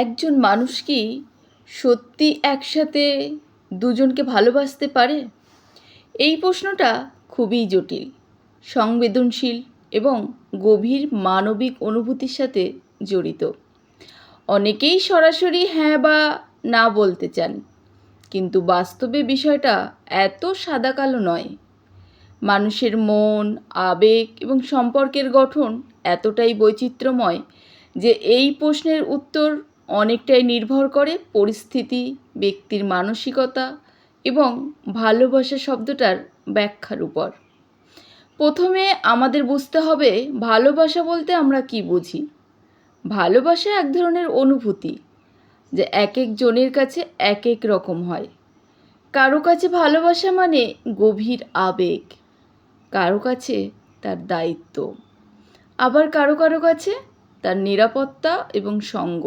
একজন মানুষ কি সত্যি একসাথে দুজনকে ভালোবাসতে পারে? এই প্রশ্নটা খুবই জটিল, সংবেদনশীল এবং গভীর মানবিক অনুভূতির সাথে জড়িত। অনেকেই সরাসরি হ্যাঁ বা না বলতে চান, কিন্তু বাস্তবে বিষয়টা এত সাদা কালো নয়। মানুষের মন, আবেগ এবং সম্পর্কের গঠন এতটাই বৈচিত্র্যময় যে এই প্রশ্নের উত্তর অনেকটাই নির্ভর করে পরিস্থিতি, ব্যক্তির মানসিকতা এবং ভালোবাসা শব্দটার ব্যাখ্যার উপর। প্রথমে আমাদের বুঝতে হবে ভালোবাসা বলতে আমরা কি বুঝি। ভালোবাসা এক ধরনের অনুভূতি, যে এক একজনের কাছে এক এক রকম হয়। কারো কাছে ভালোবাসা মানে গভীর আবেগ, কারো কাছে তার দায়িত্ব, আবার কারো কারো কাছে তার নিরাপত্তা এবং সঙ্গ।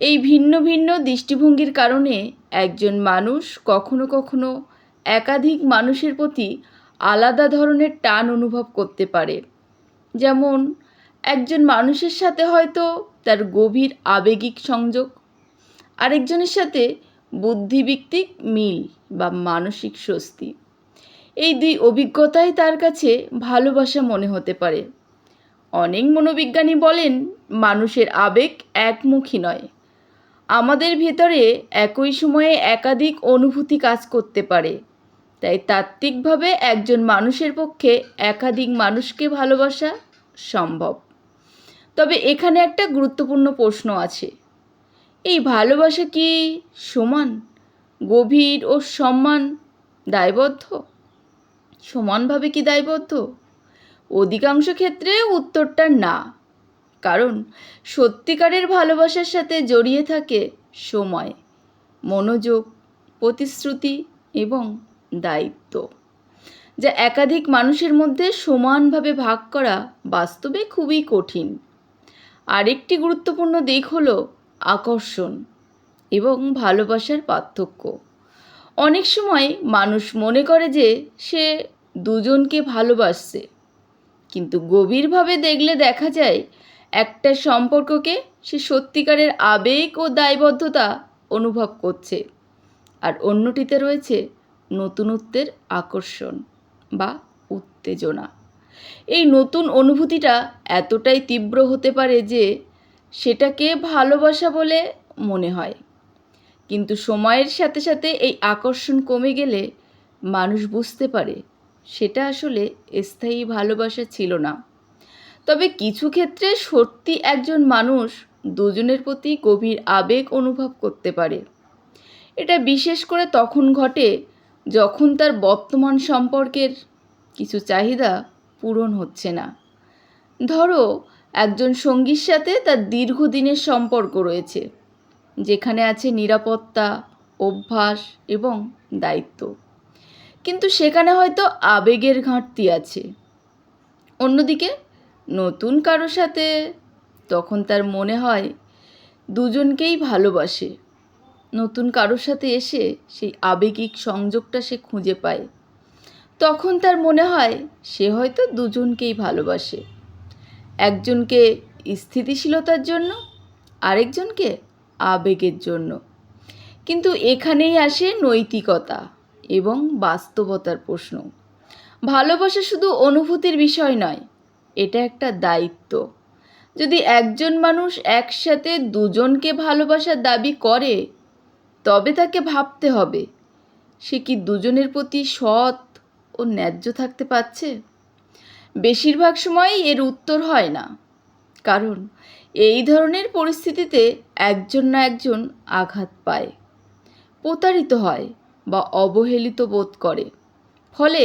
এই ভিন্ন ভিন্ন দৃষ্টিভঙ্গির কারণে একজন মানুষ কখনো কখনো একাধিক মানুষের প্রতি আলাদা ধরনের টান অনুভব করতে পারে। যেমন একজন মানুষের সাথে হয়তো তার গভীর আবেগিক সংযোগ, আরেকজনের সাথে বুদ্ধিভিত্তিক মিল বা মানসিক স্বস্তি। এই দুই অভিজ্ঞতাই তার কাছে ভালোবাসা মনে হতে পারে। অনেক মনোবিজ্ঞানী বলেন মানুষের আবেগ একমুখী নয়, আমাদের ভেতরে একই সময়ে একাধিক অনুভূতি কাজ করতে পারে। তাই তাত্ত্বিকভাবে একজন মানুষের পক্ষে একাধিক মানুষকে ভালোবাসা সম্ভব। তবে এখানে একটা গুরুত্বপূর্ণ প্রশ্ন আছে, এই ভালোবাসা কি সমান, গভীর ও সমানভাবে কি দায়বদ্ধ? অধিকাংশ ক্ষেত্রে উত্তরটা না, কারণ সত্যিকারের ভালোবাসার সাথে জড়িয়ে থাকে সময়, মনোযোগ, প্রতিশ্রুতি এবং দায়িত্ব, যা একাধিক মানুষের মধ্যে সমানভাবে ভাগ করা বাস্তবে খুবই কঠিন। আরেকটি গুরুত্বপূর্ণ দিক হলো আকর্ষণ এবং ভালোবাসার পার্থক্য। অনেক সময় মানুষ মনে করে যে সে দুজনকে ভালোবাসছে, কিন্তু গভীরভাবে দেখলে দেখা যায় একটা সম্পর্ককে সে সত্যিকারের আবেগ ও দায়বদ্ধতা অনুভব করছে, আর অন্যটিতে রয়েছে নতুনত্বের আকর্ষণ বা উত্তেজনা। এই নতুন অনুভূতিটা এতটাই তীব্র হতে পারে যে সেটাকে ভালোবাসা বলে মনে হয়, কিন্তু সময়ের সাথে সাথে এই আকর্ষণ কমে গেলে মানুষ বুঝতে পারে সেটা আসলে স্থায়ী ভালোবাসা ছিল না। তবে কিছু ক্ষেত্রে সত্যি একজন মানুষ দুজনের প্রতি গভীর আবেগ অনুভব করতে পারে। এটা বিশেষ করে তখন ঘটে যখন তার বর্তমান সম্পর্কের কিছু চাহিদা পূরণ হচ্ছে না। ধরো একজন সঙ্গীর সাথে তার দীর্ঘদিনের সম্পর্ক রয়েছে, যেখানে আছে নিরাপত্তা, অভ্যাস এবং দায়িত্ব, কিন্তু সেখানে হয়তো আবেগের ঘাটতি আছে। অন্যদিকে নতুন কারো সাথে তখন তার মনে হয় দুজনকেই ভালোবাসে। নতুন কারোর সাথে এসে সেই আবেগিক সংযোগটা সে খুঁজে পায়, তখন তার মনে হয় সে হয়তো দুজনকেই ভালোবাসে। একজনকে স্থিতিশীলতার জন্য, আরেকজনকে আবেগের জন্য। কিন্তু এখানেই আসে নৈতিকতা এবং বাস্তবতার প্রশ্ন। ভালোবাসা শুধু অনুভূতির বিষয় নয়, এটা একটা দায়িত্ব। যদি একজন মানুষ একসাথে দুজনকে ভালোবাসার দাবি করে, তবে তাকে ভাবতে হবে সে কি দুজনের প্রতি সৎ ও ন্যায্য থাকতে পারছে। বেশিরভাগ সময়ই এর উত্তর হয় না, কারণ এই ধরনের পরিস্থিতিতে একজন না একজন আঘাত পায়, প্রতারিত হয় বা অবহেলিত বোধ করে। ফলে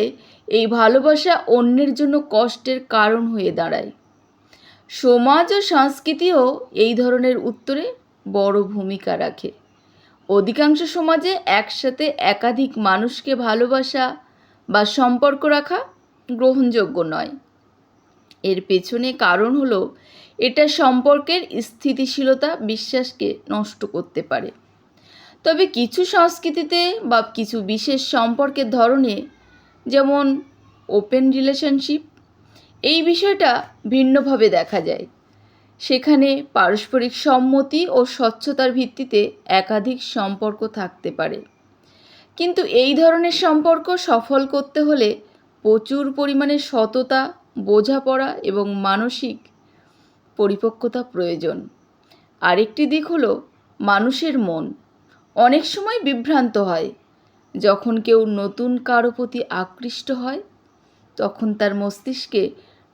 এই ভালোবাসা অন্যের জন্য কষ্টের কারণ হয়ে দাঁড়ায়। সমাজ ও সংস্কৃতিও এই ধরনের উত্তরে বড় ভূমিকা রাখে। অধিকাংশ সমাজে একসাথে একাধিক মানুষকে ভালোবাসা বা সম্পর্ক রাখা গ্রহণযোগ্য নয়। এর পেছনে কারণ হলো এটা সম্পর্কের স্থিতিশীলতা, বিশ্বাসকে নষ্ট করতে পারে। তবে কিছু সংস্কৃতিতে বা কিছু বিশেষ সম্পর্কের ধরনে, যেমন ওপেন রিলেশনশিপ, এই বিষয়টা ভিন্নভাবে দেখা যায়। সেখানে পারস্পরিক সম্মতি ও স্বচ্ছতার ভিত্তিতে একাধিক সম্পর্ক থাকতে পারে। কিন্তু এই ধরনের সম্পর্ক সফল করতে হলে প্রচুর পরিমাণে সততা, বোঝাপড়া এবং মানসিক পরিপক্কতা প্রয়োজন। আরেকটি দিক হলো মানুষের মন অনেক সময় বিভ্রান্ত হয়। যখন কেউ নতুন কারো প্রতি আকৃষ্ট হয়, তখন তার মস্তিষ্কে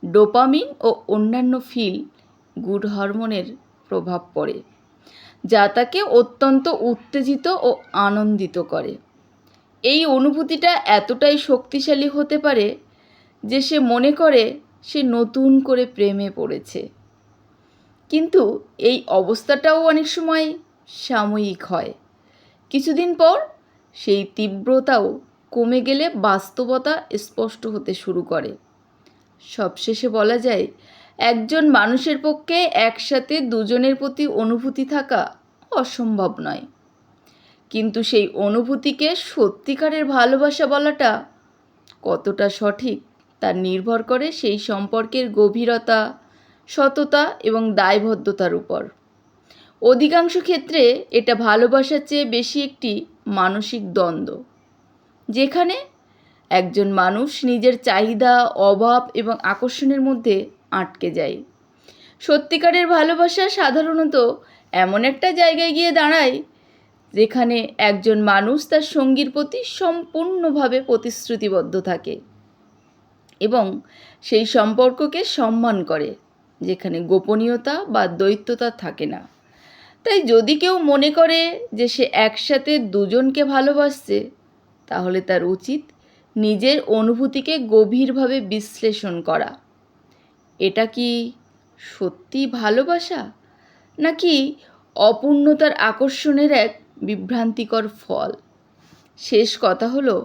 ডোপামিন ও অন্যান্য ফিল গুড হরমোনের প্রভাব পড়ে, যা তাকে অত্যন্ত উত্তেজিত ও আনন্দিত করে। এই অনুভূতিটা এতটাই শক্তিশালী হতে পারে যে সে মনে করে সে নতুন করে প্রেমে পড়েছে। কিন্তু এই অবস্থাটাও অনেক সময় সাময়িক হয়। কিছুদিন পর সেই তীব্রতাও কমে গেলে বাস্তবতা স্পষ্ট হতে শুরু করে। সবশেষে বলা যায়, একজন মানুষের পক্ষে একসাথে দুজনের প্রতি অনুভূতি থাকা অসম্ভব নয়। কিন্তু সেই অনুভূতিকে সত্যিকারের ভালোবাসা বলাটা কতটা সঠিক তা নির্ভর করে সেই সম্পর্কের গভীরতা, সততা এবং দায়বদ্ধতার উপর। অধিকাংশ ক্ষেত্রে এটা ভালোবাসার চেয়ে বেশি একটি মানসিক দ্বন্দ্ব, যেখানে একজন মানুষ নিজের চাহিদা, অভাব এবং আকর্ষণের মধ্যে আটকে যায়। সত্যিকারের ভালোবাসা সাধারণত এমন একটা জায়গায় গিয়ে দাঁড়ায় যেখানে একজন মানুষ তার সঙ্গীর প্রতি সম্পূর্ণভাবে প্রতিশ্রুতিবদ্ধ থাকে এবং সেই সম্পর্ককে সম্মান করে, যেখানে গোপনীয়তা বা দ্বৈততা থাকে না। তাই যদি কেউ মনে করে যে সে একসাথে দুজনকে ভালোবাসছে, তাহলে তার উচিত নিজের অনুভূতিকে গভীরভাবে বিশ্লেষণ করা। এটা কি সত্যি ভালোবাসা, নাকি অপূর্ণতার আকর্ষণের এক বিভ্রান্তিকর ফল? শেষ কথা হলো,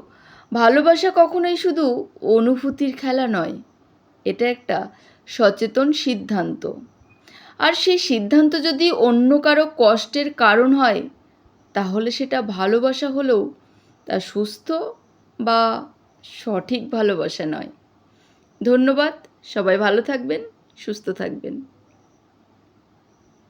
ভালোবাসা কখনোই শুধু অনুভূতির খেলা নয়, এটা একটা সচেতন সিদ্ধান্ত। আর সেই সিদ্ধান্ত যদি অন্য কারো কষ্টের কারণ হয়, তাহলে সেটা ভালোবাসা হলেও তা সুস্থ বা সঠিক ভালোবাসা নয়। ধন্যবাদ। সবাই ভালো থাকবেন, সুস্থ থাকবেন।